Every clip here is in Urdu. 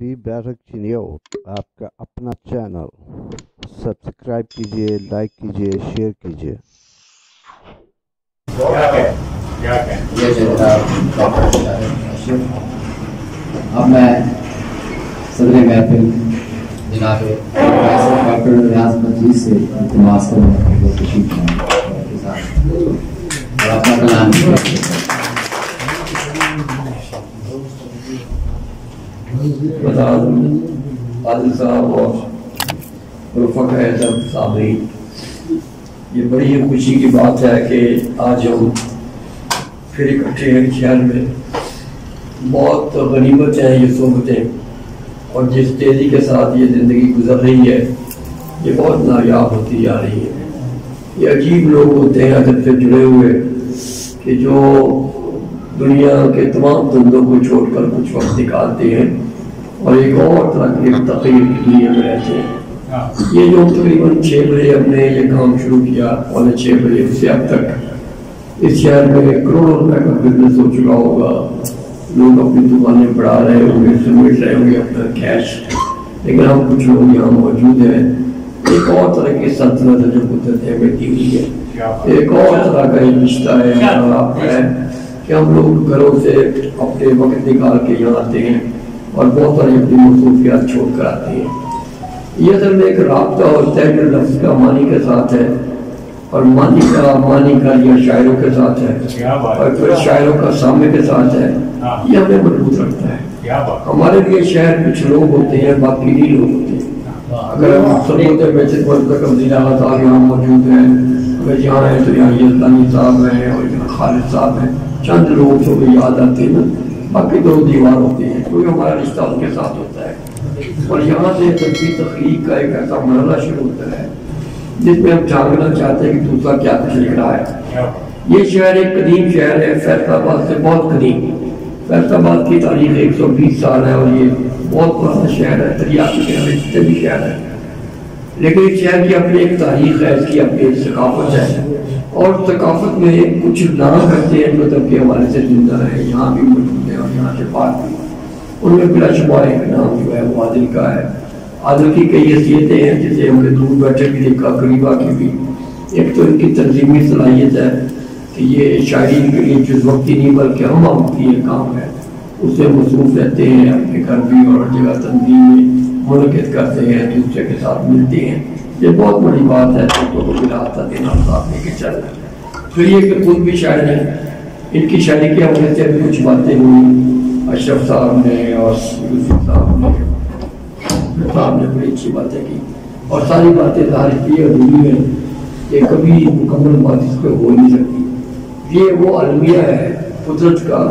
بی بیرک چینیوٹ آپ کا اپنا چینل سبسکرائب کیجئے، لائک کیجئے، شیئر کیجئے۔ یہ جناب ڈاکٹر شاہد اشرف، اب میں صدر محفل جناب ڈاکٹر ریاض مجید سے التماس کروں گا کہ وہ تشریف لائیں اور اپنا کلام عادل صاحب اور رفقا اعظم سامعین، یہ بڑی خوشی کی بات ہے کہ آج ہم پھر اکٹھے ہیں شہر میں۔ بہت غنیمت ہے یہ صحبتیں، اور جس تیزی کے ساتھ یہ زندگی گزر رہی ہے یہ بہت نایاب ہوتی جا رہی ہے۔ یہ عجیب لوگ ہوتے ہیں عدد سے جڑے ہوئے کہ جو دنیا کے تمام دندوں کو چھوڑ کر کچھ وقت نکالتے ہیں اور ایک اور طرح کی تقریر کی دنیا میں رہتے ہیں۔ یہ جو تقریباً 6 بجے ہم نے یہ کام شروع کیا، 6:15 بجے سے اب تک اس شہر میں کروڑوں روپے کا بزنس ہو چکا ہوگا۔ لوگ اپنی دکانیں بڑھا رہے ہوں گے، سمیٹ رہے ہوں گے اپنا کیش، لیکن ہم کچھ لوگ یہاں موجود ہیں۔ ایک اور طرح کی سلطنت ہے جو قدرت نے ہمیں دی ہوئی ہے، ایک اور طرح کا یہ رشتہ ہے کہ ہم لوگ گھروں سے اپنے وقت نکال کے یہاں آتے ہیں اور بہت ساری اپنی مصروفیات چھوڑ کر آتے ہیں۔ یہ اصل میں ایک رابطہ ہوتا ہے جو لفظ کا معنی کے ساتھ ہے، اور معنی کا یا شاعروں کے ساتھ ہے، اور پھر شاعروں کا سامنے کے ساتھ ہے۔ یہ ہمیں مضبوط رکھتا ہے۔ ہمارے لیے شہر کچھ لوگ ہوتے ہیں، باقی نہیں لوگ ہوتے ہیں۔ اگر ہم سمودر میں وزیر اعلیٰ صاحب یہاں موجود ہیں، اگر یہاں ہیں تو یہاں یزدانی صاحب ہیں اور یہاں خالد صاحب ہیں، چند لوگ جو بھی یاد آتے ہیں، باقی 2 دیوار ہوتے ہیں، کوئی ہمارا رشتہ ان کے ساتھ ہوتا ہے۔ اور یہاں سے تدبیر تخلیق کا ایک ایسا مرحلہ شروع ہوتا ہے جس میں ہم جاننا چاہتے ہیں کہ دوسرا کیا کچھ لکھ رہا ہے۔ یہ شہر ایک قدیم شہر ہے، فیصل آباد سے بہت قدیم۔ فیصل آباد کی تاریخ 120 سال ہے اور یہ بہت پرانا شہر ہے، دریا کے کنارے جتنے بھی شہر ہے، لیکن اس شہر کی اپنی ایک تاریخ ہے، اس کی اپنی ایک ثقافت ہے، اور ثقافت میں کچھ نام کرتے ہیں جو تب کے حوالے سے زندہ ہے، یہاں بھی موجود ہے اور یہاں سے باہر بھی۔ ان میں بلا شبہ ایک نام جو ہے وہ عادل کا ہے۔ عادل کی کئی حیثیتیں ہیں جسے ہم نے دور بیٹھے بھی دیکھا، قریبا کی بھی۔ ایک تو ان کی تنظیمی صلاحیت ہے کہ یہ شاعری کے لیے جز وقتی نہیں بلکہ ہم وقتی یہ کام ہے، اس سے مصروف رہتے ہیں، اپنے گھر بھی اور جگہ تنظیم میں منعقد کرتے ہیں، دوسرے کے ساتھ ملتے ہیں۔ یہ بہت بڑی بات ہے تو کو راستہ دینا صاحب لے کے چل رہے ہیں۔ پھر یہ کہ خود بھی شاعر ہیں، ان کی شاعری کے حوالے سے بھی کچھ باتیں ہوئی۔ اشرف صاحب نے اور یوسف صاحب نے بڑی اچھی باتیں کی، اور ساری باتیں ظاہر کی ادھوری ہیں کہ کبھی مکمل بات اس پہ ہو نہیں سکتی۔ یہ وہ المیہ ہے قدرت کا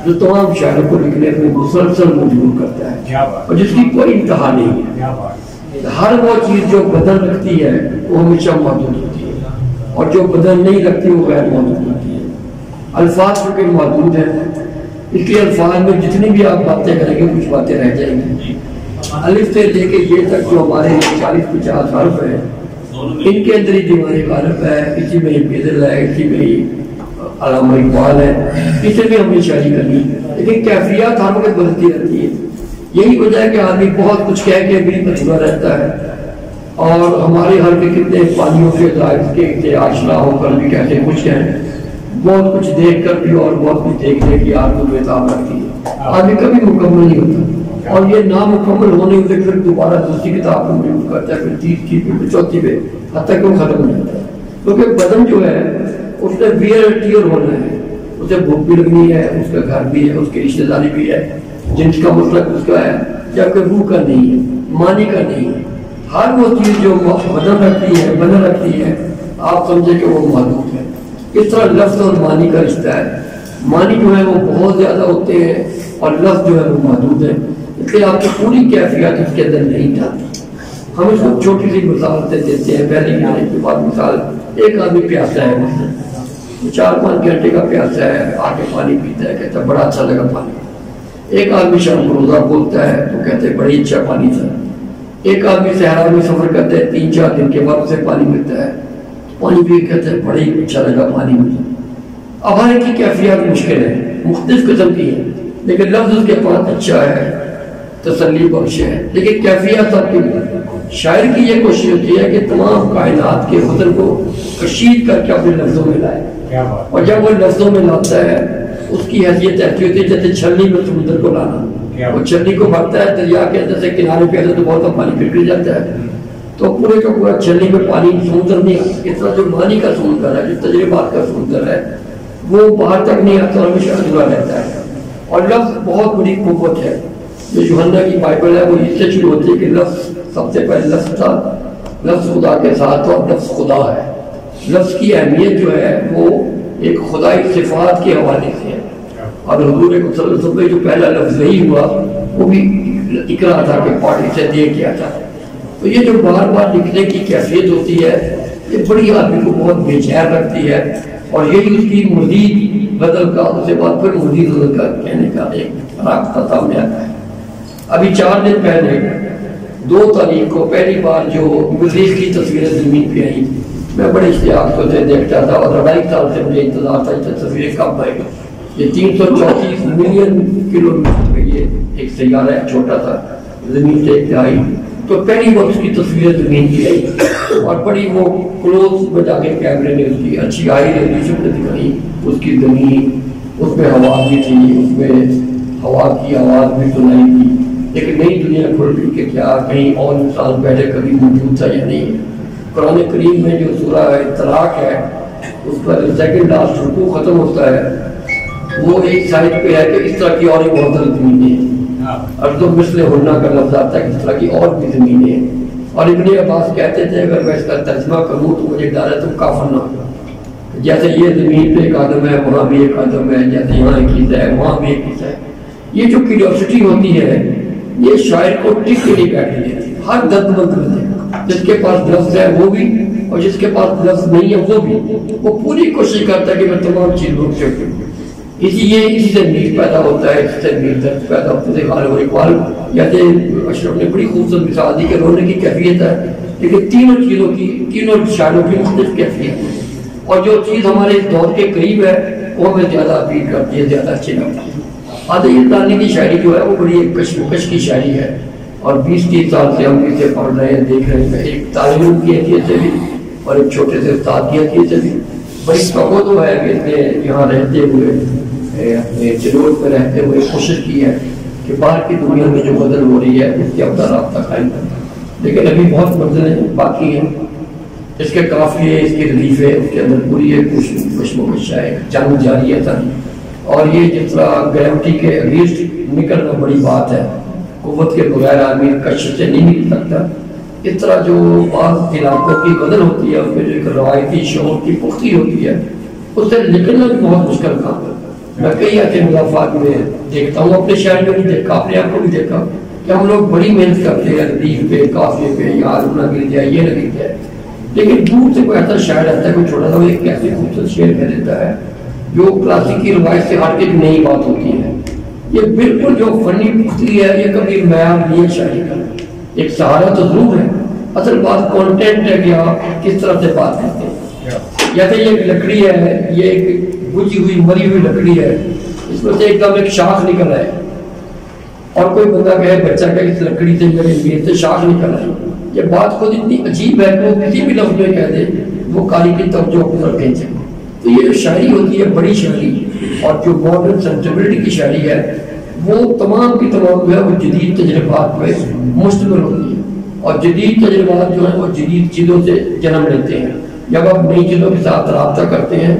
جو تمام شاعروں کو لکھنے میں مسلسل مجبور کرتا ہے، اور جس کی کوئی انتہا نہیں ہے۔ ہر وہ چیز جو بدن رکھتی ہے وہ ہمیشہ محدود ہوتی ہے، اور جو بدن نہیں رکھتی وہ غیر محدود ہوتی ہے۔ الفاظ چونکہ محدود ہیں، اس لیے الفاظ میں جتنی بھی آپ باتیں کریں گے کچھ باتیں رہ جائیں گی۔ الف سے لے کے یہ تک جو ہمارے 40-50 حرف ہیں، ان کے اندر ہی دیوان غالب ہے، اسی میں بدل ہے، اسی میں ہی علامہ اقبال ہے، اسے بھی ہم نے شاعری کرنی ہے، لیکن کیفیات ہم میں بدلتی رہتی ہے۔ یہی وجہ ہے کہ آدمی بہت کچھ کہہ کے بھی مجبور رہتا ہے، اور ہمارے ہر کے کتنے پانیوں کے ذائق کے آشنا ہو کر بھی کہتے کچھ کہیں، بہت کچھ دیکھ کر بھی اور بہت کچھ دیکھنے کی آرزو بےتاب رکھتی ہے۔ آدمی کبھی مکمل نہیں ہوتا، اور یہ نامکمل ہونے سے پھر دوبارہ دوسری کتاب کو مجبور کرتا ہے، پھر 30 کی پھر 34 پہ حتیٰ کہ وہ ختم ہو جاتا ہے۔ کیونکہ بدن جو ہے اس نے ویئر ہونا ہے، اسے بھوک بھی لگنی ہے، اس کا گھر بھی ہے، اس کی رشتہ داری بھی ہے، جنس کا مسلک اس کا ہے، جبکہ روح کا نہیں ہے، معنی کا نہیں ہے۔ ہر وہ چیز جو بدن رکھتی ہے آپ سمجھے کہ وہ محدود ہے۔ اس طرح لفظ اور معنی کا رشتہ ہے، معنی جو ہے وہ بہت زیادہ ہوتے ہیں اور لفظ جو ہے وہ محدود ہے، اس لیے آپ کی پوری کیفیت اس کے اندر نہیں جاتی۔ ہم اس کو چھوٹی سی مثال دیتے ہیں، پہلی آنے کے بعد مثال، ایک آدمی پیاسا ہے، 4-5 گھنٹے کا پیاسا ہے، آ کے پانی پیتا ہے، کہتا ہے بڑا اچھا لگا پانی۔ ایک آدمی شام کو روزہ بولتا ہے تو کہتے ہیں بڑی اچھا پانی تھا۔ ایک آدمی صحرا میں سفر کرتا ہے، 3-4 دن کے بعد اسے پانی ملتا ہے، پانی پی کہتے ہیں بڑی اچھا لگا پانی مجھے۔ اب ہر ایک کی کیفیت مشکل ہے، مختلف قسم کی ہے، لیکن لفظ اس کے پاس اچھا ہے، تسلی بخش ہے، لیکن کیفیت سب کی شاعر کی یہ کوشش ہوتی ہے کہ تمام کائنات کے حسن کو کشید کر کے اپنے لفظوں میں لائے، اور جب وہ لفظوں میں لاتا ہے اس کی حیثیت ایسی ہوتی ہے جیسے چھلنی میں سمندر کو لانا، وہ چھلنی کو بھرتا ہے دریا کے اندر سے کنارے پہ تو بہت پانی پھر جاتا ہے، تو پورے کا پورا چھلنی میں پانی سمندر نہیں آتا، اس طرح جو معنی کا سمندر ہے، جو تجربات کا سمندر ہے، وہ باہر تک نہیں آتا اور ہمیشہ ادھورا رہتا ہے۔ اور لفظ بہت بڑی قوت ہے، جو یوحنا کی بائبل ہے وہ اس سے شروع ہوتی ہے کہ لفظ سب سے پہلے لفظ تھا، لفظ خدا کے ساتھ اور لفظ خدا ہے۔ لفظ کی اہمیت جو ہے وہ ایک خدائی صفات کے حوالے سے ہے، اور حضور صلی اللہ علیہ وسلم جو پہلا لفظ نہیں ہوا وہ بھی اقرا تھا کہ پارٹی سے دے کیا تھا۔ تو یہ جو بار بار لکھنے کی کیفیت ہوتی ہے یہ بڑی آدمی کو بہت بے چین رکھتی ہے، اور یہی اس کی مزید بدل کا اس کے بعد پھر مزید بدل کا کہنے کا ایک رابطہ سامنے آتا ہے۔ ابھی 4 دن پہلے 2 تاریخ کو پہلی بار جو مریخ کی تصویریں زمین پہ آئی، میں بڑے اشتیاق سے اسے دیکھتا تھا اور 2.5 سال سے مجھے انتظار تھا یہ تصویریں کب آئیں گی۔ یہ 334 ملین کلومیٹر پہ یہ ایک سیارہ ہے، چھوٹا تھا، زمین سے ایک آئی، تو پہلی وقت اس کی تصویریں زمین کی آئی اور بڑی وہ کلوز میں جا کے کیمرے نے اس کی اچھی ہائی ریزولوشن میں دکھائی، اس کی زمین، اس میں ہوا بھی تھی، اس میں ہوا کی آواز بھی سنائی تھی، ایک نئی دنیا کھل گئی کہ کیا کہیں اور انسان پہلے کبھی موجود تھا یا نہیں۔ قرآن کریم میں جو سورہ طلاق ہے اس پر سیکنڈ لاسٹ رکوع ختم ہوتا ہے، وہ ایک سائڈ پہ ہے کہ اس طرح کی اور ایک بہت ساری زمینیں ہیں، ارض و مثل ہننا کا لفظ آتا ہے، اس طرح کی اور بھی زمینیں ہیں۔ اور ابن عباس کہتے تھے اگر میں اس کا ترجمہ کروں تو مجھے ڈر ہے تم کافر نہ ہو، جیسے یہ زمین پہ ایک آدم ہے وہاں بھی ایک آدم ہے، جیسے یہاں ایک حصہ ہے وہاں بھی ایک حصہ ہے۔ یہ جو کیوریوسٹی ہوتی ہے یہ شاعر کو ٹک کے نہیں بیٹھنے دیتی، ہر درد مند جس کے پاس لفظ ہے وہ بھی اور جس کے پاس لفظ نہیں ہے وہ بھی، وہ پوری کوشش کرتا ہے کہ میں تمام چیزوں سے اسی سے نیل پیدا ہوتا ہے، اس سے نیل درد پیدا ہوتا ہے۔ غالب و اقبال یعنی اشرف نے بڑی خوبصورت مثال دی کہ رونے کی کیفیت ہے، لیکن تینوں چیزوں کی، تینوں شاعروں کی مختلف کیفیت ہے، اور جو چیز ہمارے دور کے قریب ہے وہ ہمیں زیادہ اپیل کرتی ہے، زیادہ اچھی لگتی ہے۔ عادل ثانی کی شاعری جو ہے وہ بڑی ایک کشمکش کی شاعری ہے، اور 20-30 سال سے ہم اسے پڑھ رہے ہیں، دیکھ رہے ہیں، ایک طالب علم کی حیثیت سے بھی اور ایک چھوٹے سے استاد کی حیثیت سے بھی بڑی توقع تو ہے کہ اس نے یہاں رہتے ہوئے اپنے جلول پہ رہتے ہوئے کوشش کی ہے کہ باہر کی دنیا میں جو بدل ہو رہی ہے اس کے اپنا رابطہ قائم کرنا، لیکن ابھی بہت منزلیں باقی ہیں۔ اس کے قافیے، اس کی ردیفیں، اس کے اندر پوری ایک کشمکش ہے، جنگ جاری ہے ساری، اور یہ جس طرح گریوٹی کے اگینسٹ نکلنا بڑی بات ہے، قوت کے بغیر آدمی کشش سے نہیں نکل سکتا، اس طرح جو بعض علاقوں کی غزل ہوتی ہے اس میں جو ایک روایتی شعور کی پختی ہوتی ہے اس سے نکلنا بھی بہت مشکل کام ہے۔ میں کئی ایسے مضافات میں دیکھتا ہوں، اپنے شہر میں بھی دیکھا، اپنے آپ کو بھی دیکھا کہ ہم لوگ بڑی محنت کرتے ہیں ردیف پہ، قافیے پہ، یار نہ گر جائے، یہ نہ گر جائے، لیکن دور سے کوئی ایسا شاعر آتا ہے، کوئی چھوٹا سا ایک ایسی خوبصورت شعر کہہ دیتا ہے جو کلاسیکی روایت سے ہٹ کے نئی بات ہوتی ہے۔ یہ بالکل جو فنی پختی ہے یہ کبھی معیار نہیں ہے شاعری کا، ایک سہارا تو ضرور ہے، اصل بات کانٹینٹ ہے کہ آپ کس طرح سے بات کرتے ہیں۔ جیسے یہ ایک لکڑی ہے، یہ ایک بجھی ہوئی مری ہوئی لکڑی ہے، اس میں سے ایک دم ایک شاخ نکل آئے اور کوئی بندہ کہے بچہ کہ اس لکڑی سے میرے لیے سے شاخ نکل آئے، یہ بات خود اتنی عجیب ہے کہ وہ کسی بھی لفظ میں کہہ دے وہ کاری کی توجہ اپنی طرف کھینچے۔ تو یہ جو شاعری ہوتی ہے بڑی شاعری، اور جو ماڈرن سینسیبلٹی کی شاعری ہے وہ تمام کی تمام جو ہے وہ جدید تجربات پہ مشتمل ہوتی ہے، اور جدید تجربات جو ہیں وہ جدید چیزوں سے جنم لیتے ہیں۔ جب آپ نئی چیزوں کے ساتھ رابطہ کرتے ہیں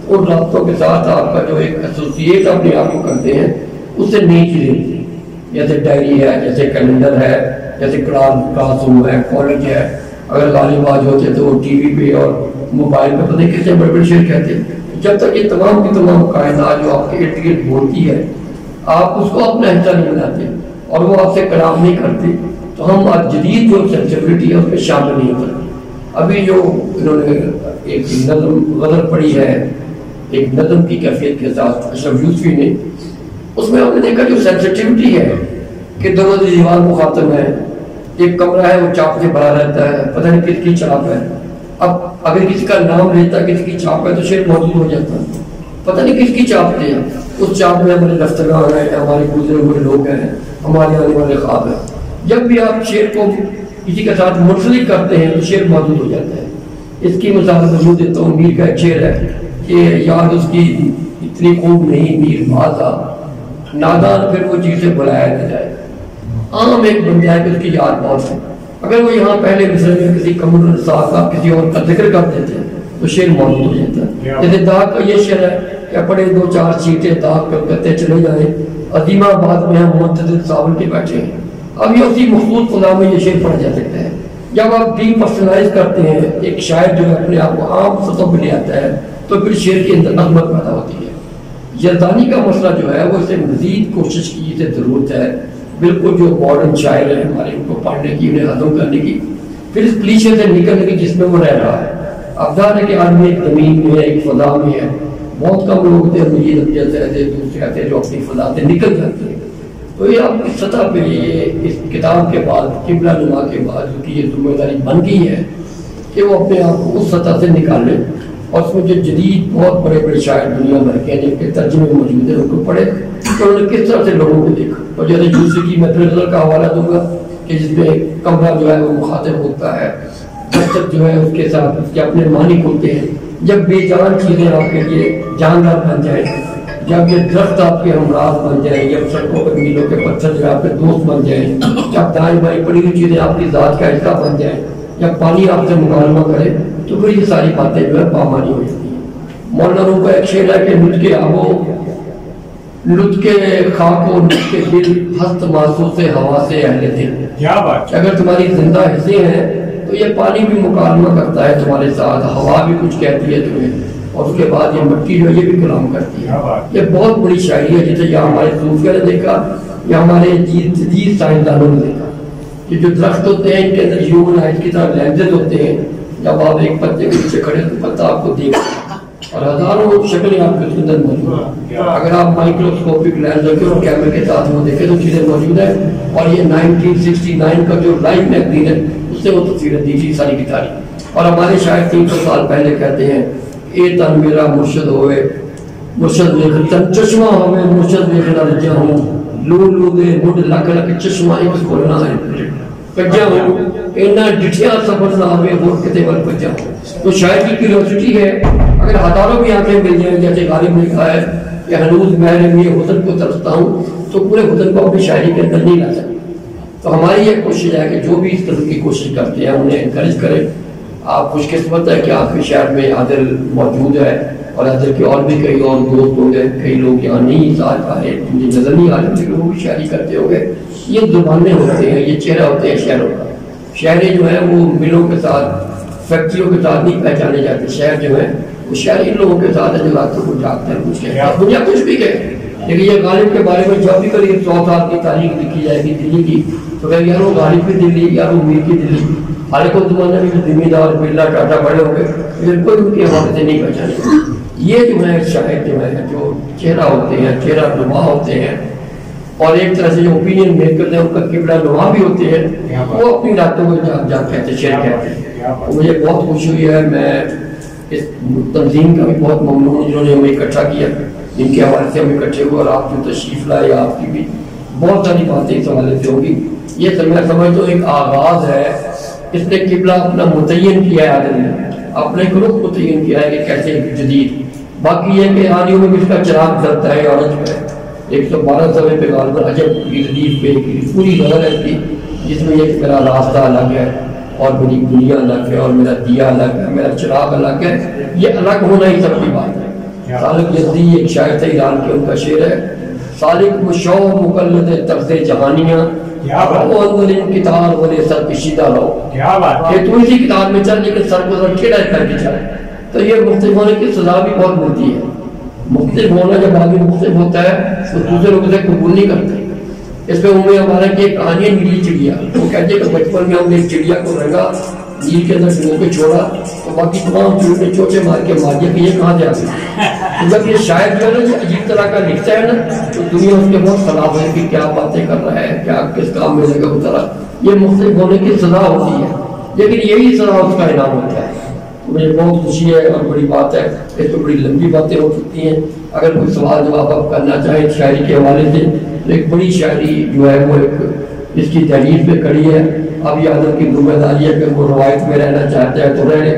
ان رابطوں کے ساتھ آپ کا جو ایک ایسوسیٹ اپنے آپ کو کرتے ہیں اس سے نئی چیزیں ہوتی ہیں، جیسے ڈائری ہے، جیسے کیلنڈر ہے، جیسے کلاس روم ہے، کالج ہے، اگر غالب آج ہوتے تو وہ ٹی وی پہ اور موبائل پہ پتہ کس سے بڑے بڑے شعر کہتے ہیں۔ جب تک یہ تمام کی تمام کائنات جو آپ کے ارد گرد بولتی ہے آپ اس کو اپنا حصہ نہیں بناتے اور وہ آپ سے کلام نہیں کرتے، تو ہم آج جدید جو سینسیبلٹی ہے اس میں شامل نہیں ہوتے۔ ابھی جو انہوں نے ایک نظم غزل پڑھی ہے ایک نظم کی کیفیت کے ساتھ اشرف یوسفی نے، اس میں ہم نے دیکھا جو سینسیٹیوٹی ہے کہ دونوں دیوار مخاطب ہے، ایک کمرہ ہے وہ چاپ سے بھرا رہتا ہے، پتہ نہیں کس کی چاپ ہے، اب اگر کسی کا نام لیتا کسی کی چاپ ہے تو شعر موجود ہو جاتا، پتہ نہیں کس کی چاپ تھے، اس چاپ میں ہمارے دفتران ہیں، ہمارے گزرے ہوئے لوگ ہیں، ہمارے آنے والے خواب ہیں. جب بھی آپ شعر کو کسی کے ساتھ منسلک کرتے ہیں تو شعر موجود ہو جاتا ہے. اس کی مثال ضرور دیتا ہوں. میر کا ایک شعر ہے کہ یاد اس کی اتنی خوب نہیں میر بازا، نادان پھر وہ چیزیں بلایا نہ جائے. عام ایک بندہ ہے کہ اس کی یاد بہت ہے، اگر وہ یہاں پہلے مصرے میں کسی قمر النساء کا کسی اور کا ذکر کر دیتے ہیں تو شعر موجود ہو جاتا ہے. جیسے داغ کا یہ شعر ہے کہ اپنے 2-4 چیٹے داغ کرتے چلے جائیں، عظیم آباد میں ہم منتظر ساول کے بیٹھے ہیں. اب یہ اسی مخصوص خدا میں یہ شعر پڑھا جا سکتا ہے. جب آپ ڈی پرسنلائز کرتے ہیں، ایک شاعر جو ہے اپنے آپ کو عام سطح پہ لے آتا ہے تو پھر شعر کے اندر عظمت پیدا ہوتی ہے. یزدانی کا مسئلہ جو ہے وہ اسے مزید کوشش کی ضرورت ہے. بالکل جو ماڈرن شاعر ہیں ہمارے، ان کو پڑھنے کی، انہیں ہضم کرنے کی، پھر اس کلیشے سے نکلنے کی جس میں وہ رہ رہا ہے. اب ظاہر ہے کہ آدمی ایک زمین میں ہے، ایک فضا میں ہے. بہت کم لوگ ہوتے ہیں مجید جیسے دوسرے آتے ہیں جو اپنی فضا سے نکل جاتے ہیں. تو یہ آپ کی سطح پہ یہ اس کتاب کے بعد، قبلہ نما کے بعد جو کہ یہ ذمہ داری بن گئی ہے کہ وہ اپنے آپ کو اس سطح سے نکال لیں. اور اس میں جو جدید بہت بڑے بڑے شاعر دنیا بھر کے ہیں جن کے ترجمے موجود ہیں ان کو پڑھے تو انہوں نے کس طرح سے لوگوں کو دیکھا. اور جیسے دوسری کی میں پریزر کا حوالہ دوں گا کہ جس میں کمرہ جو ہے وہ مخاطب ہوتا ہے، بچت جو ہے اس کے ساتھ اس کے اپنے معنی ہوتے ہیں. جب بے جان چیزیں آپ کے لیے جاندار بن جائیں، جب یہ درخت آپ کے ہمراز بن جائیں، جب سڑکوں پر میلوں کے پتھر جو آپ کے دوست بن جائیں، جب دائیں بائیں پڑی ہوئی چیزیں آپ کی ذات کا حصہ بن جائیں، جب پانی آپ سے مکالمہ کرے تو پھر یہ ساری باتیں جو ہے پامانی ہو جاتی ہیں. مولانا روم کا ایک شعر ہے کہ لطف کے آبو، لطف کے خاک و لطف کے دل، ہست محسوس ہوا سے اہل دل. کیا بات! اگر تمہاری زندہ حصے ہیں تو یہ پانی بھی مکالمہ کرتا ہے تمہارے ساتھ، ہوا بھی کچھ کہتی ہے تمہیں، اور اس کے بعد یہ مٹی جو ہے یہ بھی کلام کرتی ہے. یہ بہت بڑی شاعری ہے جسے یا ہمارے صوفیہ نے دیکھا یا ہمارے جدید سائنسدانوں نے دیکھا کہ جو درخت ہوتے ہیں ان کے اندر ہیومن آئز کی طرح لینزز ہوتے ہیں. جب آپ ایک پتے کے پیچھے کھڑے تو پتا آپ کو دیکھتے اور ہزاروں شکلیں آپ کے اندر موجود ہیں. اگر آپ مائکروسکوپک لینز رکھیں اور کیمرے کے ساتھ وہ دیکھیں تو چیزیں موجود ہیں. اور یہ 1969 کا جو لائف میگزین ہے اس سے وہ تصویریں دی تھی ساری کی ساری. اور ہمارے شاید 300 سال پہلے کہتے ہیں اے تن میرا مرشد ہوئے، مرشد دیکھ تن چشمہ ہوئے، مرشد دیکھ نہ رجا ہوں، لو لو دے مڈ لکھ لکھ چشمہ ایک کھولنا ہے کجا ہوں، اینا ڈٹھیا سفر نہ ہوئے اور کتے ول کجا ہوں. تو شاید کی کیوریوسٹی ہے. اگر ہزاروں بھی آنکھیں مل جائیں جیسے غالب نے کہا ہے کہ ہنوز میں یہ حسن کو ترستا ہوں تو پورے حسن کو اپنی شاعری کے اندر نہیں لا سکتے. تو ہماری یہ کوشش ہے کہ جو بھی اس طرح کی کوشش کرتے ہیں انہیں انکریج کریں. آپ خوش قسمت ہے کہ آپ کے شہر میں عادل موجود ہے اور عادل کے اور بھی کئی اور دوست ہوں گے. کئی لوگ یہاں نہیں ساتھ آ رہے، مجھے نظر نہیں آ رہے لیکن وہ بھی شاعری کرتے ہوں گے. یہ زبانیں ہوتے ہیں، یہ چہرہ ہوتے ہیں شہروں کا. شہریں جو ہیں وہ ملوں کے ساتھ، فیکٹریوں کے ساتھ نہیں پہچانے جاتے. شہر جو ہے وہ شہر ان لوگوں کے ساتھ ہے جو راتوں کو جاگتے ہیں. کچھ دنیا کچھ بھی کہے لیکن یہ غالب کے بارے میں جب بھی کبھی 100 سال کی تاریخ لکھی جائے گی دلی کی تو کہ یار وہ غالب کی دلی، یار وہ میر کی دلی. حالانکہ اس زمانے میں ذمہ دار برلا ٹاٹا بڑے ہو گئے لیکن کوئی ان کے حوالے سے نہیں پہچانے. یہ جو ہے شاعر جو ہے جو چہرہ ہوتے ہیں، چہرہ نما ہوتے ہیں اور ایک طرح سے جو اوپینین میکر ہیں ان کا قبلہ نما بھی ہوتے ہیں. وہ اپنی راتوں کو جاگ کہتے ہیں، شعر کہتے ہیں. مجھے بہت خوشی ہوئی ہے، میں اس تنظیم کا بھی بہت ممنون ہوں جنہوں نے ہمیں اکٹھا کیا، جن کے حوالے سے ہم اکٹھے ہوئے اور آپ جو تشریف لائے آپ کی بھی بہت ساری باتیں اس حوالے سے ہوگی. یہ میں سمجھتا ہوں ایک آغاز ہے. اس نے قبلہ اپنا متعین کیا ہے، عادل نے اپنا ایک رخ متعین کیا ہے کہ کیسے جدید. باقی یہ کہ آدیوں میں بھی اس کا چراغ جلتا ہے. اور جو ہے 112 صفحے پہ غالباً عجب کی ردیف پہ پوری غزل ہے کی جس میں یہ میرا راستہ الگ ہے اور میری دنیا الگ ہے اور میرا دیا الگ ہے، میرا چراغ الگ ہے. یہ الگ ہونا ہی سب کی بات ہے. سالک یزدی ایک شاعر تھے ایران کے، ان کا شعر ہے سالک مشو مقلد طرز جہانیاں وہ اندر ان کتاب والے سر کشیدہ رہو. کہ تو اسی کتاب میں چل لیکن سر کو سر کھیڑا کر کے چل. تو یہ مختلف ہونے کی سزا بھی بہت ملتی ہے. مختلف ہونا جب آدمی مختلف ہوتا ہے تو دوسرے لوگوں سے قبول نہیں کرتے. اس پہ ہمیں ہمارا کہ ایک کہانی ہے نیلی چڑیا. وہ کہتے ہیں کہ بچپن میں ہم نے ایک چڑیا کو رنگا، نیل کے اندر ڈبو کے چھوڑا تو باقی تمام چڑیوں نے چوچے مار کے مار دیا کہ یہ کہاں سے آ گئی. جب یہ شاعر جو ہے نا یہ عجیب طرح کا لکھتا ہے نا تو دنیا اس کے بہت خلاف ہے کہ کیا باتیں کر رہا ہے، کیا کس کام میں لگا اترا. یہ مختلف ہونے کی سزا ہوتی ہے لیکن یہی سزا اس کا انعام ہوتا ہے. مجھے بہت خوشی ہے اور بڑی بات ہے. اس پہ بڑی لمبی باتیں ہو سکتی ہیں. اگر کوئی سوال جواب آپ کرنا چاہیں شاعری کے حوالے سے، تو ایک بڑی شاعری جو ہے وہ ایک اس کی تحریر پہ کڑی ہے. اب یہ عادت کی ذمہ داری ہے کہ وہ روایت میں رہنا چاہتے ہیں تو رہے،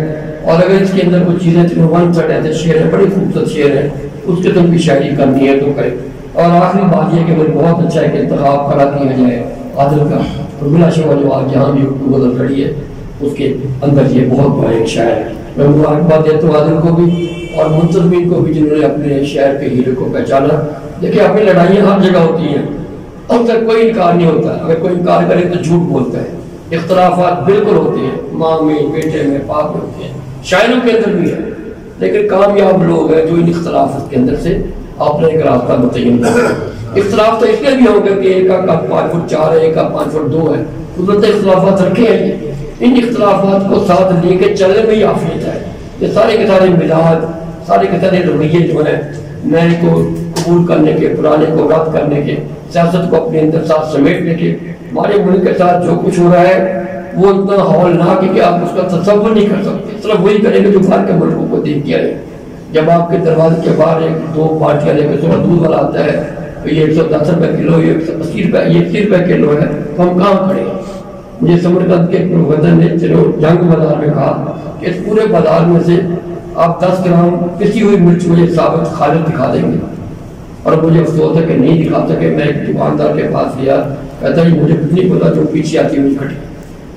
اور اگر اس کے اندر کچھ چیزیں ون سٹ ایسے شعر ہے، بڑی خوبصورت شعر ہے، اس قسم کی شاعری کرنی ہے تو کرے. اور آخری بات یہ کہ مجھے بہت اچھا ہے کہ انتخاب کرا دیا جائے عادل کا، اور بلا شبہ جو آج جہاں بھی غزل کھڑی ہے اس کے اندر یہ بہت بڑا ایک شاعر ہے. میں مبارکباد دیتا ہوں عادل کو بھی اور منتظمین کو بھی جنہوں نے اپنے شہر کے ہیرو کو پہچانا. دیکھیں اپنی لڑائیاں ہر جگہ ہوتی ہیں، اب تک کوئی انکار نہیں ہوتا، اگر کوئی انکار کرے تو جھوٹ بولتا ہے. اختلافات بالکل ہوتے ہیں، ماں میں بیٹے میں باپ میں ہوتے ہیں، شاعروں کے اندر بھی ہے، لیکن کامیاب لوگ ہیں جو ان اختلافات کے اندر سے اپنا ایک راستہ متعین کرتے ہیں. اختلاف تو اس لیے بھی ہوگا کہ ایک کا 5 فٹ 4 ہے، ایک کا 5 فٹ 2 ہے، قدرت اختلافات رکھے ہیں. ان اختلافات کو ساتھ لے کے چلنے میں ہی عافیت ہے. یہ سارے کے سارے مزاج، سارے کے سارے رویے جو ہیں نئے کو قبول کرنے کے، پرانے کو رد کرنے کے، سیاست کو اپنے اندر ساتھ سمیٹنے کے، ہمارے ملک کے ساتھ جو کچھ ہو رہا ہے وہ اتنا ہولناک ہے کہ آپ اس کا تصور نہیں کر سکتے. صرف وہی کریں گے جو باہر کے ملکوں کو دیکھ کیا ہے. جب آپ کے دروازے کے باہر ایک 2 پارٹیاں لے کے تھوڑا دودھ والا آتا ہے، یہ 110 روپے کلو، یہ 180 روپے، یہ 80 روپے کلو ہے، تو ہم کہاں کھڑے ہیں؟ مجھے سمرقند کے پروفیسر نے چلو جنگ بازار میں کہا کہ اس پورے بازار میں سے آپ 10 گرام پسی ہوئی مرچ مجھے ثابت خالد دکھا دیں گے. اور مجھے افسوس ہے کہ نہیں دکھا سکے. میں ایک دکاندار کے پاس گیا، کہتا ہے مجھے کچھ نہیں پتا جو پیچھے آتی ہوئی کھٹی.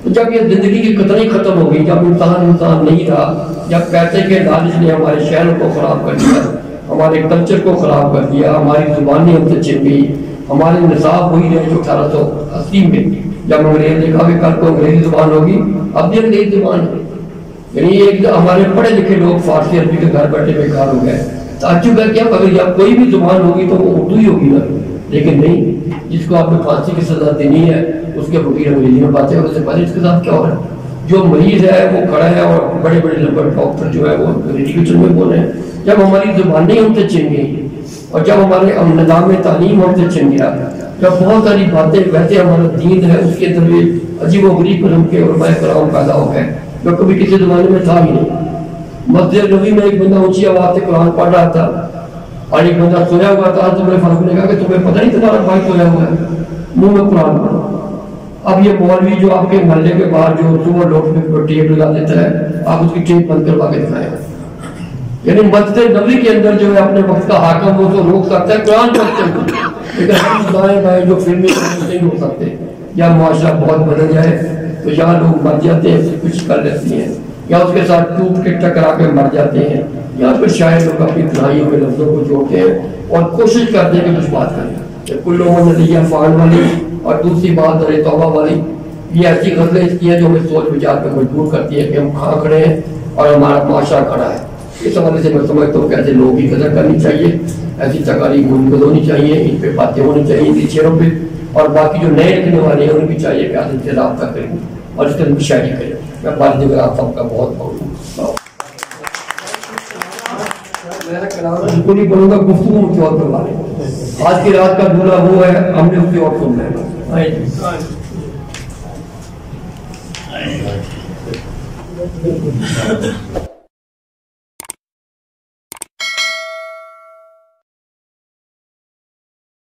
تو جب یہ زندگی کی قطریں ختم ہو گئی، جب انسان نہیں رہا، جب پیسے کے لالچ نے ہمارے شہروں کو خراب کر دیا، ہمارے کلچر کو خراب کر دیا، ہماری زبانیں ہم سے چھن گئی، ہمارے نصاب وہی رہے جو 1880 میں جب انگریز نے کہا کہ کل کو انگریزی زبان ہوگی، اب بھی انگریزی زبان ہے. یعنی ایک ہمارے پڑھے لکھے لوگ فارسی عربی کے گھر بیٹھے بیکار ہو گئے. تعجب ہے کہ اگر یا کوئی بھی زبان ہوگی تو وہ اردو ہی ہوگی نا، لیکن نہیں. جس کو آپ نے پھانسی کی سزا دینی ہے اس کے وکیل انگریزی میں باتیں ہوتے ہیں. اس کے ساتھ کیا ہو رہا ہے؟ جو مریض ہے وہ کھڑا ہے اور بڑے بڑے لمبر ڈاکٹر جو ہے وہ انگریزی کے چلنے بول رہے ہیں. جب ہماری زبانیں ہم سے چھن گئی اور جب ہمارے نظام تعلیم ہم سے چھن گیا، جب بہت ساری باتیں، ویسے ہمارا دین ہے اس کے اندر بھی عجیب و غریب قسم کے علماء کرام پیدا ہو گئے جو کبھی کسی زمانے میں تھا ہی نہیں. مسجد نبوی میں ایک بندہ اونچی آواز سے قرآن پڑھ رہا تھا اور ایک بندہ سویا ہوا تھا. تمہیں فاروق نے کہا کہ تمہیں پتہ نہیں تمہارا بھائی سویا ہوا ہے، منہ میں قرآن پڑھو. اب یہ مولوی جو آپ کے محلے کے باہر جو صبح لوٹ میں ٹیپ لگا دیتا ہے، آپ اس کی ٹیپ بند کروا کے دکھائیں. یعنی مسجد نبوی کے اندر جو ہے اپنے وقت کا حاکم وہ تو روک سکتا ہے قرآن پڑھتے ہیں، لیکن ہم دائیں بائیں جو فلمی نہیں ہو سکتے. یا معاشرہ بہت بدل جائے تو یا لوگ مر جاتے ہیں، کچھ کر لیتی ہیں، یا اس کے ساتھ ٹوٹ کے ٹکرا کے مر جاتے ہیں، یا پھر شاید لوگ اپنی تنہائیوں میں لفظوں کو جوڑتے ہیں اور کوشش کرتے ہیں کہ کچھ بات کریں. کل لوگوں نے لیا فان والی اور دوسری بات در توبہ والی، یہ ایسی غزلیں اس کی ہیں جو ہمیں سوچ وچار پہ مجبور کرتی ہے کہ ہم کہاں کھڑے ہیں اور ہمارا معاشرہ کھڑا ہے. اس حوالے سے میں سمجھتا ہوں کہ ایسے لوگوں کی قدر کرنی چاہیے، ایسی تقاریب منعقد ہونی چاہیے، ان پہ باتیں ہونی چاہیے ان شعروں پہ. اور باقی جو نئے لکھنے والے ہیں ان بھی چاہیے کہ آج ان سے رابطہ کریں اور اس کے اندر شاعری کریں. میں بات دیگر آپ سب کا بہت بہت بالکل ہی بولوں گا گفتگو کی اور کروا لیں. آج کی رات کا دولہا وہ ہے، ہم نے اس کی اور سن لیں.